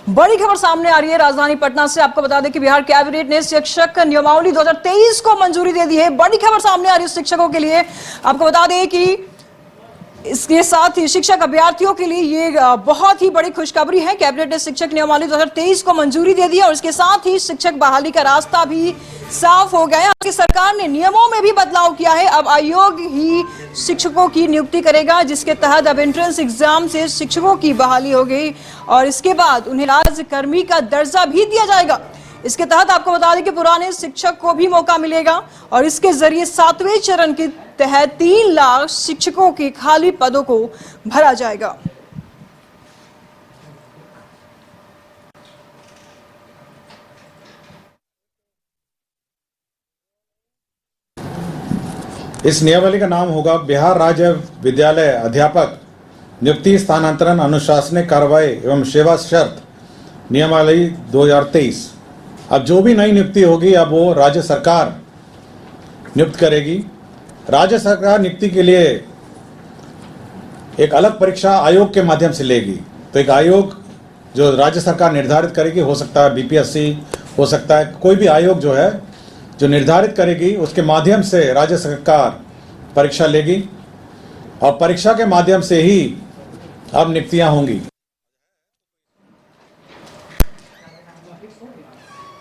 बड़ी खबर सामने आ रही है राजधानी पटना से। आपको बता दें कि बिहार कैबिनेट ने शिक्षक नियमावली 2023 को मंजूरी दे दी है। बड़ी खबर सामने आ रही है शिक्षकों के लिए। आपको बता दें कि इसके साथ ही शिक्षक अभ्यर्थियों के लिए ये बहुत ही बड़ी खुशखबरी है। कैबिनेट ने शिक्षक नियमावली 2023 को मंजूरी दे दी है और इसके साथ ही शिक्षक बहाली का रास्ता भी साफ हो गया है। आपकी सरकार ने नियमों में भी बदलाव किया है। अब आयोग ही शिक्षकों की नियुक्ति करेगा, जिसके तहत अब एंट्रेंस एग्जाम से शिक्षकों की बहाली हो गई और इसके बाद उन्हें राज्यकर्मी का दर्जा भी दिया जाएगा। इसके तहत आपको बता दें कि पुराने शिक्षक को भी मौका मिलेगा और इसके जरिए 7वें चरण के तहत 3 लाख शिक्षकों के खाली पदों को भरा जाएगा। इस नियमावली का नाम होगा बिहार राज्य विद्यालय अध्यापक नियुक्ति स्थानांतरण अनुशासनिक कार्रवाई एवं सेवा शर्त नियमावली 2023। अब जो भी नई नियुक्ति होगी अब वो राज्य सरकार नियुक्त करेगी। राज्य सरकार नियुक्ति के लिए एक अलग परीक्षा आयोग के माध्यम से लेगी। तो एक आयोग जो राज्य सरकार निर्धारित करेगी, हो सकता है बीपीएससी, हो सकता है कोई भी आयोग जो है जो निर्धारित करेगी, उसके माध्यम से राज्य सरकार परीक्षा लेगी और परीक्षा के माध्यम से ही अब नियुक्तियां होंगी।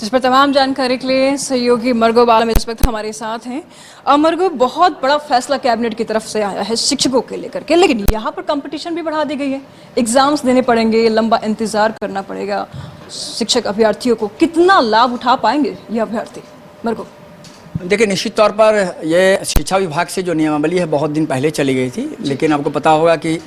जिस पर तमाम जानकारी के लिए सहयोगी मरगो बालम इस वक्त हमारे साथ हैं। मरगो, बहुत बड़ा फैसला कैबिनेट की तरफ से आया है शिक्षकों के लेकर के, लेकिन यहाँ पर कंपटीशन भी बढ़ा दी गई है। एग्जाम्स देने पड़ेंगे, लंबा इंतजार करना पड़ेगा। शिक्षक अभ्यर्थियों को कितना लाभ उठा पाएंगे ये अभ्यर्थी? मरगो, देखिए, निश्चित तौर पर ये शिक्षा विभाग से जो नियमावली है बहुत दिन पहले चली गई थी, लेकिन आपको पता होगा कि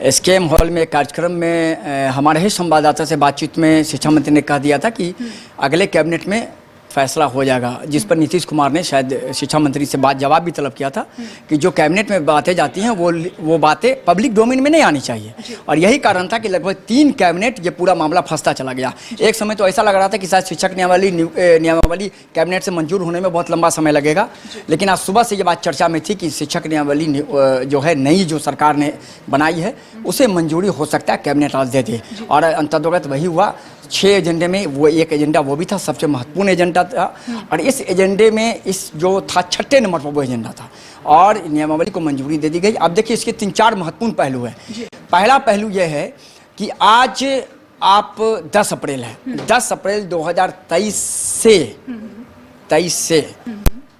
एसकेएम हॉल में कार्यक्रम में हमारे ही संवाददाता से बातचीत में शिक्षा मंत्री ने कह दिया था कि अगले कैबिनेट में फैसला हो जाएगा, जिस पर नीतीश कुमार ने शायद शिक्षा मंत्री से जवाब भी तलब किया था कि जो कैबिनेट में बातें जाती हैं वो बातें पब्लिक डोमेन में नहीं आनी चाहिए। और यही कारण था कि लगभग 3 कैबिनेट ये पूरा मामला फंसता चला गया। एक समय तो ऐसा लग रहा था कि शायद शिक्षक नियमावली कैबिनेट से मंजूर होने में बहुत लंबा समय लगेगा, लेकिन आज सुबह से ये बात चर्चा में थी कि शिक्षक नियमावली जो है नई जो सरकार ने बनाई है उसे मंजूरी हो सकता है कैबिनेट आज दे दे। और अंतर्गत वही हुआ। 6 एजेंडे में वो एक एजेंडा वो भी था, सबसे महत्वपूर्ण एजेंडा था। और इस एजेंडे में इस जो था 6ठे नंबर पर वो एजेंडा था और नियमावली को मंजूरी दे दी गई। अब देखिए, इसके 3-4 महत्वपूर्ण पहलू है। पहला पहलू यह है कि आज आप 10 अप्रैल है, 10 अप्रैल 2023 से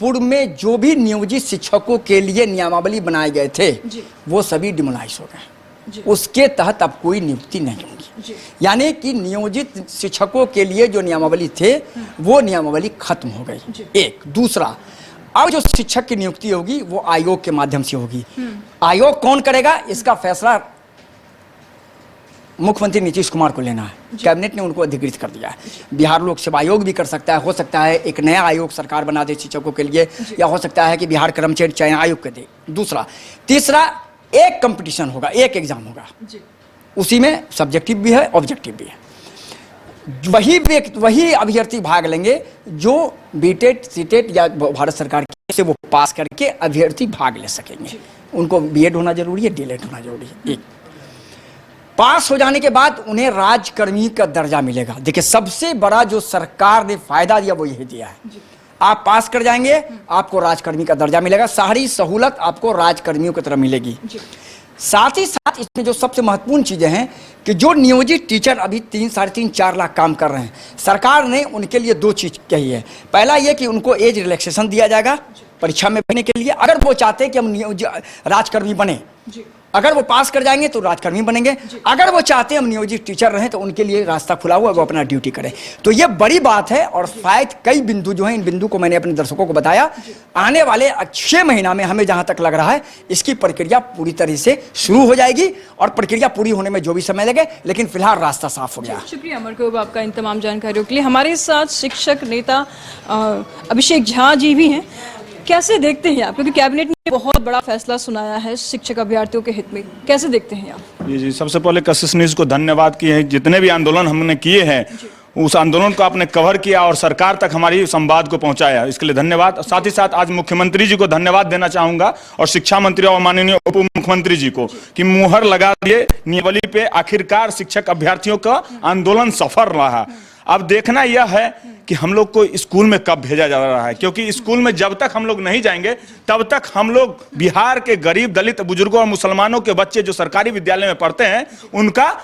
पूर्व में जो भी नियोजित शिक्षकों के लिए नियमावली बनाए गए थे वो सभी डिमोलाइज हो गए। उसके तहत अब कोई नियुक्ति नहीं होगी, यानी कि नियोजित शिक्षकों के लिए जो नियमावली थे वो नियमावली खत्म हो गई। एक दूसरा, अब जो शिक्षक की नियुक्ति होगी वो आयोग के माध्यम से होगी। आयोग कौन करेगा इसका फैसला मुख्यमंत्री नीतीश कुमार को लेना है। कैबिनेट ने उनको अधिकृत कर दिया है। बिहार लोक सेवा आयोग भी कर सकता है, हो सकता है एक नया आयोग सरकार बना दे शिक्षकों के लिए, या हो सकता है कि बिहार कर्मचारी चयन आयोग कर दे। दूसरा, तीसरा, एक कंपटीशन होगा, एक एग्जाम होगा, उसी में सब्जेक्टिव भी है ऑब्जेक्टिव भी है। वही अभ्यर्थी भाग लेंगे जो बीटेट सीटेट या भारत सरकार से वो पास करके अभ्यर्थी भाग ले सकेंगे। उनको बीएड होना जरूरी है, डीएलएड होना जरूरी है। एक पास हो जाने के बाद उन्हें राजकर्मी का दर्जा मिलेगा। देखिए, सबसे बड़ा जो सरकार ने फायदा दिया वो यही दिया है। आप पास कर जाएंगे, आपको राजकर्मी का दर्जा मिलेगा, सारी सहूलत आपको राजकर्मियों की तरह मिलेगी। साथ ही साथ इसमें जो सबसे महत्वपूर्ण चीजें हैं कि जो नियोजित टीचर अभी 3-4.5 लाख काम कर रहे हैं, सरकार ने उनके लिए 2 चीज कही है। पहला ये कि उनको एज रिलैक्सेशन दिया जाएगा परीक्षा में बैठने के लिए, अगर वो चाहते हैं कि हम राजकर्मी बने। अगर वो पास कर जाएंगे तो राजकर्मी बनेंगे, अगर वो चाहते हैं हम नियोजित टीचर रहें तो उनके लिए रास्ता खुला हुआ, वो अपना ड्यूटी करें। तो ये बड़ी बात है और शायद कई बिंदु जो हैं, इन बिंदु को मैंने अपने दर्शकों को बताया। आने वाले 6 महीना में हमें जहां तक लग रहा है इसकी प्रक्रिया पूरी तरह से शुरू हो जाएगी और प्रक्रिया पूरी होने में जो भी समय लगे, लेकिन फिलहाल रास्ता साफ हो गया। शुक्रिया मरगो आपका इन तमाम जानकारियों के लिए। हमारे साथ शिक्षक नेता अभिषेक झा जी भी हैं। कैसे देखते हैं आप, क्योंकि कैबिनेट ने बहुत बड़ा फैसला सुनाया है शिक्षक अभ्यर्थियों के हित में, कैसे देखते हैं आप? जी, सबसे पहले कशिश न्यूज़ को धन्यवाद किए हैं। जितने भी आंदोलन हमने किए हैं उस आंदोलन को आपने कवर किया और सरकार तक हमारी संवाद को पहुंचाया, इसके लिए धन्यवाद। साथ ही साथ आज मुख्यमंत्री जी को धन्यवाद देना चाहूंगा और शिक्षा मंत्री और माननीय उप मुख्यमंत्री जी को कि मुहर लगा दिए नियमावली पे। आखिरकार शिक्षक अभ्यर्थियों का आंदोलन सफल रहा। अब देखना यह है कि हम लोग को स्कूल में कब भेजा जा रहा है, क्योंकि स्कूल में जब तक हम लोग नहीं जाएंगे तब तक हम लोग बिहार के गरीब दलित बुजुर्गों और मुसलमानों के बच्चे जो सरकारी विद्यालय में पढ़ते हैं उनका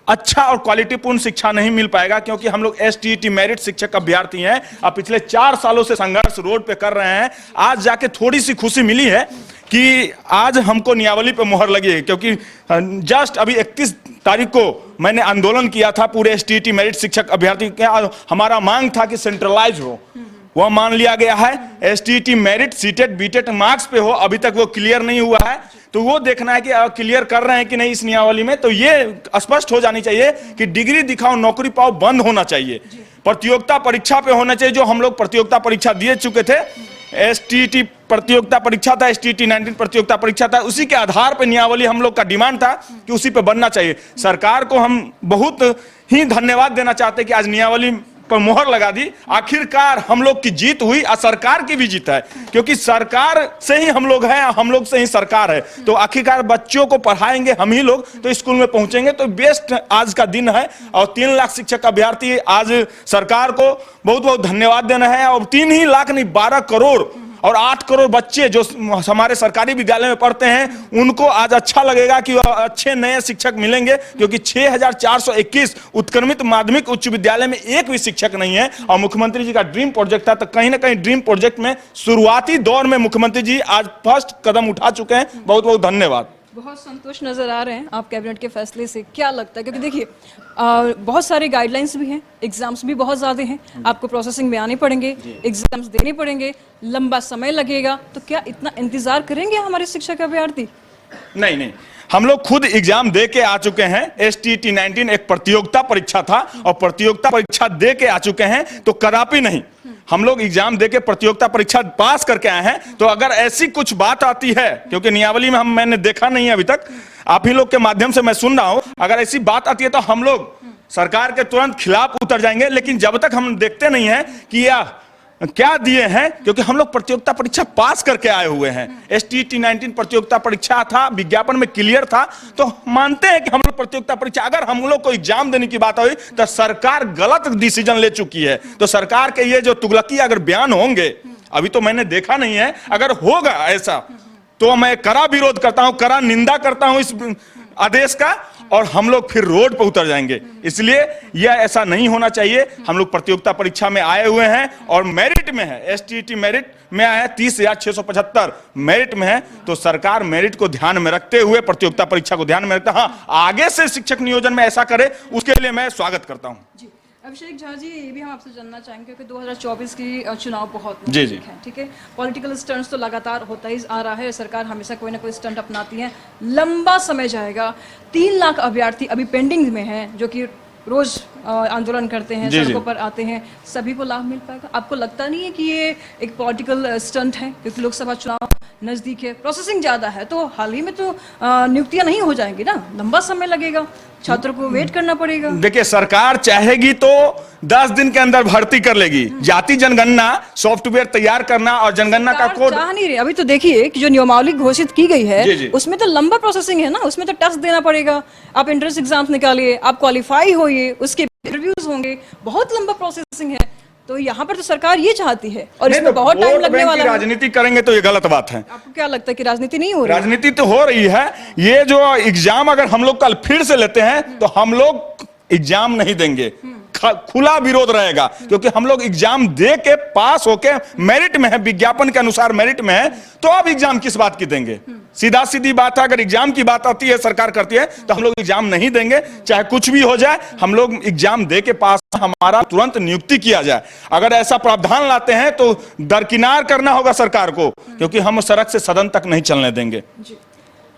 अच्छा और क्वालिटीपूर्ण शिक्षा नहीं मिल पाएगा, क्योंकि हम लोग STET मेरिट शिक्षक अभ्यर्थी हैं। अब पिछले 4 सालों से संघर्ष रोड पे कर रहे हैं। आज जाके थोड़ी सी खुशी मिली है कि आज हमको नियमावली पे मुहर लगी है, क्योंकि जस्ट अभी 31 तारीख को मैंने आंदोलन किया था पूरे STET मेरिट शिक्षक अभ्यर्थी के। हमारा मांग था कि सेंट्रलाइज हो, वह मान लिया गया है। STET मेरिट सीटेट बीटेट मार्क्स पे हो, अभी तक वो क्लियर नहीं हुआ है, तो वो देखना है कि क्लियर कर रहे हैं कि नहीं इस नियमावली में। तो ये स्पष्ट हो जानी चाहिए कि डिग्री दिखाओ नौकरी पाओ बंद होना चाहिए। प्रतियोगिता परीक्षा पे होना चाहिए, जो हम लोग प्रतियोगिता परीक्षा दिए चुके थे। STET प्रतियोगिता परीक्षा था, STET 19 प्रतियोगिता परीक्षा था, उसी के आधार पर नियमावली हम लोग का डिमांड था कि उसी पे बनना चाहिए। सरकार को हम बहुत ही धन्यवाद देना चाहते हैं कि आज नियमावली पर मुहर लगा दी। आखिरकार हम लोग की जीत हुई और सरकार की भी जीत है, क्योंकि सरकार से ही हम लोग हैं, हम लोग से ही सरकार है। तो आखिरकार बच्चों को पढ़ाएंगे हम ही लोग तो स्कूल में पहुंचेंगे। तो बेस्ट आज का दिन है और 3 लाख शिक्षक अभ्यर्थी, आज सरकार को बहुत बहुत धन्यवाद देना है। और 3 ही लाख नहीं 12 करोड़ और 8 करोड़ बच्चे जो हमारे सरकारी विद्यालय में पढ़ते हैं उनको आज अच्छा लगेगा कि अच्छे नए शिक्षक मिलेंगे, क्योंकि 6421 उत्क्रमित माध्यमिक उच्च विद्यालय में एक भी शिक्षक नहीं है। और मुख्यमंत्री जी का ड्रीम प्रोजेक्ट था, तो कहीं ना कहीं ड्रीम प्रोजेक्ट में शुरुआती दौर में मुख्यमंत्री जी आज फर्स्ट कदम उठा चुके हैं। बहुत बहुत धन्यवाद। बहुत संतुष्ट नजर आ रहे हैं आप कैबिनेट के फैसले से। क्या लगता है, क्योंकि देखिए बहुत सारे गाइडलाइंस भी हैं, एग्जाम्स भी बहुत ज़्यादा हैं, आपको प्रोसेसिंग में आने पड़ेंगे, एग्जाम्स देने पड़ेंगे, लंबा समय लगेगा, तो क्या इतना इंतजार करेंगे हमारे शिक्षक अभ्यर्थी? नहीं, हम लोग खुद एग्जाम दे के आ चुके हैं। STET 19 एक प्रतियोगिता परीक्षा था और प्रतियोगिता परीक्षा दे के आ चुके हैं, तो कदापि नहीं हम लोग एग्जाम दे के प्रतियोगिता परीक्षा पास करके आए हैं। तो अगर ऐसी कुछ बात आती है, क्योंकि नियमावली में मैंने देखा नहीं है अभी तक, आप ही लोग के माध्यम से मैं सुन रहा हूं, अगर ऐसी बात आती है तो हम लोग सरकार के तुरंत खिलाफ उतर जाएंगे। लेकिन जब तक हम देखते नहीं है कि यह क्या दिए हैं, क्योंकि हम लोग प्रतियोगिता परीक्षा पास करके आए हुए हैं। STET 19 प्रतियोगिता परीक्षा था, विज्ञापन में क्लियर था, तो मानते हैं कि हम लोग प्रतियोगिता परीक्षा, अगर हम लोग को एग्जाम देने की बात हुई तो सरकार गलत डिसीजन ले चुकी है। तो सरकार के ये जो तुगलकी अगर बयान होंगे, अभी तो मैंने देखा नहीं है, अगर होगा ऐसा तो मैं कड़ा विरोध करता हूं, कड़ा निंदा करता हूं इस आदेश का, और हम लोग फिर रोड पर उतर जाएंगे। इसलिए यह ऐसा नहीं होना चाहिए। हम लोग प्रतियोगिता परीक्षा में आए हुए हैं और मेरिट में है, STET मेरिट में आया है, 30,675 मेरिट में है। तो सरकार मेरिट को ध्यान में रखते हुए प्रतियोगिता परीक्षा को ध्यान में रखता, हाँ आगे से शिक्षक नियोजन में ऐसा करे, उसके लिए मैं स्वागत करता हूँ। अभिषेक झा जी, ये भी हम आपसे जानना चाहेंगे कि 2024 की चुनाव बहुत जी है, ठीक है। पॉलिटिकल स्टंट्स तो लगातार होता ही आ रहा है, सरकार हमेशा कोई ना कोई स्टंट अपनाती है, लंबा समय जाएगा। 3 लाख अभ्यर्थी अभी पेंडिंग में हैं, जो कि रोज आंदोलन करते हैं, सड़कों पर आते हैं, सभी को लाभ मिल पाएगा? आपको लगता नहीं है कि ये एक पॉलिटिकल स्टंट है, क्योंकि लोकसभा चुनाव नजदीक है, प्रोसेसिंग ज्यादा है, तो हाल ही में तो नियुक्तियां नहीं हो जाएंगी ना, लंबा समय लगेगा, छात्रों को वेट करना पड़ेगा। देखिए, सरकार चाहेगी तो 10 दिन के अंदर भर्ती कर लेगी। जाति जनगणना सॉफ्टवेयर तैयार करना और जनगणना का कोड चाह नहीं रहे। अभी तो देखिए कि जो नियमावली घोषित की गई है उसमें तो लंबा प्रोसेसिंग है ना, उसमें तो टेस्ट देना पड़ेगा, आप एंट्रेंस एग्जाम्स निकालिए, आप क्वालिफाई होइए, उसके इंटरव्यूज होंगे, बहुत लंबा प्रोसेसिंग है। तो यहाँ पर तो सरकार ये चाहती है और इसमें बहुत टाइम लगने वाला है। राजनीति करेंगे तो ये गलत बात है। आपको क्या लगता है कि राजनीति नहीं हो रही? राजनीति तो हो रही है। ये जो एग्जाम अगर हम लोग कल फिर से लेते हैं तो हम लोग एग्जाम नहीं देंगे, खुला विरोध रहेगा, क्योंकि हम लोग एग्जाम दे के पास होके मेरिट में है, विज्ञापन के अनुसार मेरिट में है, तो अब एग्जाम किस बात की देंगे? सीधा सीधी बात है, अगर एग्जाम की बात आती है, सरकार करती है, तो हम लोग एग्जाम नहीं देंगे, चाहे कुछ भी हो जाए। हम लोग एग्जाम दे के पास, हमारा तुरंत नियुक्ति किया जाए। अगर ऐसा प्रावधान लाते हैं तो दरकिनार करना होगा सरकार को, क्योंकि हम सड़क से सदन तक नहीं चलने देंगे।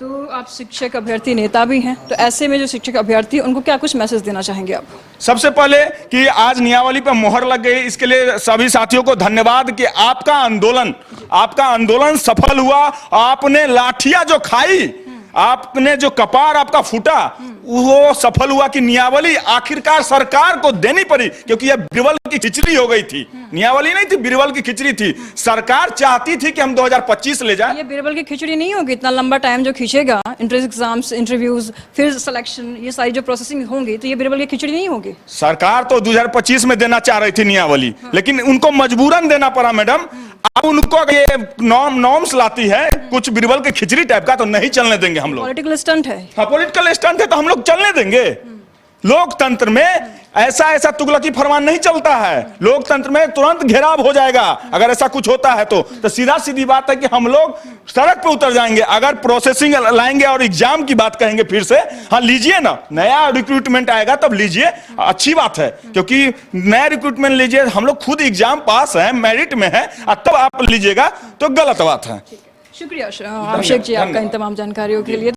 तो आप शिक्षक अभ्यर्थी नेता भी हैं, तो ऐसे में जो शिक्षक अभ्यर्थी उनको क्या कुछ मैसेज देना चाहेंगे आप? सबसे पहले कि आज नियमावली पर मोहर लग गई, इसके लिए सभी साथियों को धन्यवाद कि आपका आंदोलन सफल हुआ। आपने लाठियां जो खाई आपने जो कपार आपका फूटा वो सफल हुआ कि नियावली आखिरकार सरकार को देनी पड़ी, क्योंकि यह बिरबल की खिचड़ी हो गई थी। नियावली नहीं थी, बिरबल की खिचड़ी थी। सरकार चाहती थी कि हम 2025 ले जाएं। ये बिरबल की खिचड़ी नहीं होगी, इतना लंबा टाइम जो खींचेगा, एंट्रेंस एग्जाम्स, इंटरव्यूज, फिर सिलेक्शन, ये सारी जो प्रोसेसिंग होंगी, तो ये बिरबल की खिचड़ी नहीं होगी। सरकार तो 2025 में देना चाह रही थी नियावली, लेकिन उनको मजबूरन देना पड़ा मैडम। अब उनको ये नॉर्म्स लाती है कुछ बिरबल की खिचड़ी टाइप का, तो नहीं चलने देंगे हम लोग। पॉलिटिकल स्टंट है। हाँ, पॉलिटिकल स्टंट है तो हम लोग चलने देंगे? लोकतंत्र में ऐसा तुगलकी फरमान नहीं चलता है। लोकतंत्र में तुरंत घेराव हो जाएगा अगर ऐसा कुछ होता है तो सीधा सीधी बात है कि हम लोग सड़क पे उतर जाएंगे। अगर प्रोसेसिंग लाएंगे और एग्जाम की बात कहेंगे फिर से, हाँ लीजिए ना, नया रिक्रूटमेंट आएगा तब लीजिए, अच्छी बात है, क्योंकि नया रिक्रूटमेंट लीजिए। हम लोग खुद एग्जाम पास है, मेरिट में है, तब आप लीजिएगा तो गलत बात है। शुक्रिया अभिषेक जी आपका इन तमाम जानकारियों के लिए।